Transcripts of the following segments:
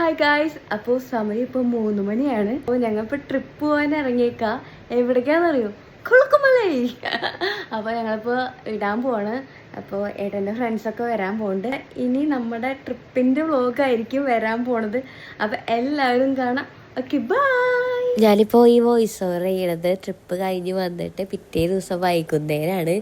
Hi guys, അപ്പോൾ സമയം ഇപ്പോൾ 3 മണിയാണ്. അപ്പോൾ ഞങ്ങളിപ്പോൾ ട്രിപ്പ് പോകാൻ ഇറങ്ങിയേക്കാം. എവിടേക്കാണെന്നറിയോ? കുളുക്കുമലൈ. അപ്പോൾ ഞങ്ങളിപ്പോൾ ഇടാൻ പോവാണ്. അപ്പോൾ ഏട്ടൻ്റെ ഫ്രണ്ട്സൊക്കെ വരാൻ പോകുന്നുണ്ട്. ഇനി നമ്മുടെ ട്രിപ്പിൻ്റെ വ്ളോഗായിരിക്കും വരാൻ പോണത്. അപ്പോൾ എല്ലാവരും കാണാം. Okay, bye. ഞാനിപ്പോൾ ഈ വോയിസ് ഓവർ ചെയ്യണത് ട്രിപ്പ് കഴിഞ്ഞ് വന്നിട്ട് പിറ്റേ ദിവസം വൈകുന്നേരമാണ്.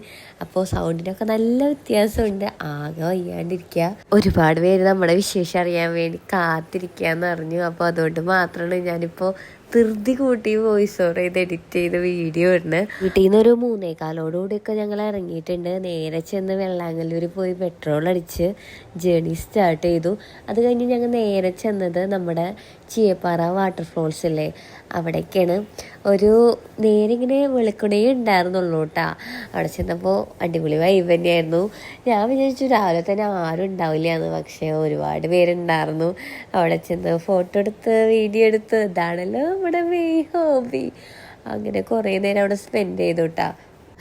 അപ്പോൾ സൗണ്ടിനൊക്കെ നല്ല വ്യത്യാസമുണ്ട്. ആകെ വയ്യാണ്ടിരിക്കുക. ഒരുപാട് പേര് നമ്മുടെ വിശേഷം അറിയാൻ വേണ്ടി കാത്തിരിക്കാന്ന് പറഞ്ഞു. അപ്പോൾ അതുകൊണ്ട് മാത്രമാണ് ഞാനിപ്പോൾ ധൃതി കൂട്ടി വോയിസ് ഓവർ ചെയ്ത് എഡിറ്റ് ചെയ്ത വീഡിയോ ഉണ്ട്. വീട്ടിൽ നിന്ന് ഒരു 3:15 ഞങ്ങൾ ഇറങ്ങിയിട്ടുണ്ട്. നേരെ ചെന്ന് വെള്ളാങ്കല്ലൂർ പോയി പെട്രോൾ അടിച്ച് ജേണി സ്റ്റാർട്ട് ചെയ്തു. അത് കഴിഞ്ഞ് ഞങ്ങൾ നേരെ ചെന്നത് നമ്മുടെ ചീയപ്പാറ വാട്ടർഫോൾസ് ഇല്ലേ, അവിടേക്കാണ്. ഒരു നേരെ ഇങ്ങനെ വെളുക്കുണേ ഉണ്ടായിരുന്നുള്ളൂ കേട്ടോ. അവിടെ ചെന്നപ്പോൾ അടിപൊളി വൈബ് തന്നെയായിരുന്നു. ഞാൻ വിചാരിച്ചു രാവിലെ തന്നെ ആരും ഉണ്ടാവില്ല എന്ന്, പക്ഷേ ഒരുപാട് പേരുണ്ടായിരുന്നു. അവിടെ ചെന്ന് ഫോട്ടോ എടുത്ത് വീഡിയോ എടുത്ത്, ഇതാണല്ലോ നമ്മുടെ മെയിൻ ഹോബി. അങ്ങനെ കുറേ നേരം അവിടെ സ്പെൻഡ് ചെയ്തു കേട്ടോ.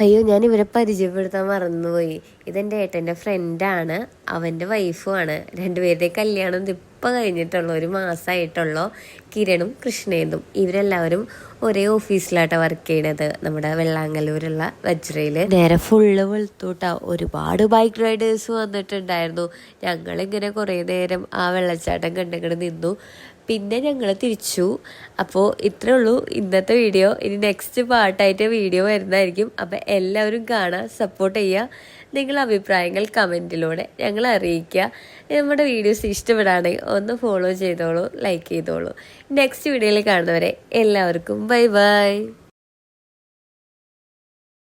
അയ്യോ, ഞാൻ ഇവരെ പരിചയപ്പെടുത്താൻ മറന്നുപോയി. ഇതെൻ്റെ ഏട്ടൻ്റെ ഫ്രണ്ടാണ്, അവൻ്റെ വൈഫുമാണ്. രണ്ടുപേരുടെ കല്യാണം ഇപ്പം കഴിഞ്ഞിട്ടുള്ളൂ, 1 മാസമായിട്ടുള്ളൂ. കിരണും കൃഷ്ണേന്ദും ഇവരെല്ലാവരും ഒരേ ഓഫീസിലാട്ടോ വർക്ക് ചെയ്യണത്, നമ്മുടെ വെള്ളാങ്കല്ലൂരുള്ള വജ്രയിൽ. നേരെ ഫുള്ള് വെളുത്തൂട്ടാ. ഒരുപാട് ബൈക്ക് റൈഡേഴ്സ് വന്നിട്ടുണ്ടായിരുന്നു. ഞങ്ങളിങ്ങനെ കുറേ നേരം ആ വെള്ളച്ചാട്ടം കണ്ടിങ്ങനെ നിന്നു. പിന്നെ ഞങ്ങൾ തിരിച്ചു. അപ്പോൾ ഇത്രേ ഉള്ളൂ ഇന്നത്തെ വീഡിയോ. ഇനി നെക്സ്റ്റ് പാർട്ടായിട്ട് വീഡിയോ വരുന്നതായിരിക്കും. അപ്പോൾ എല്ലാവരും കാണാൻ സപ്പോർട്ട് ചെയ്യുക. നിങ്ങളുടെ അഭിപ്രായങ്ങൾ കമൻറ്റിലൂടെ ഞങ്ങളെ അറിയിക്കുക. നമ്മുടെ വീഡിയോസ് ഇഷ്ടപ്പെടുകയാണെങ്കിൽ ഒന്ന് ഫോളോ ചെയ്തോളൂ, ലൈക്ക് ചെയ്തോളൂ. നെക്സ്റ്റ് വീഡിയോയിൽ കാണുന്നവരെ എല്ലാവർക്കും ബൈ ബൈ.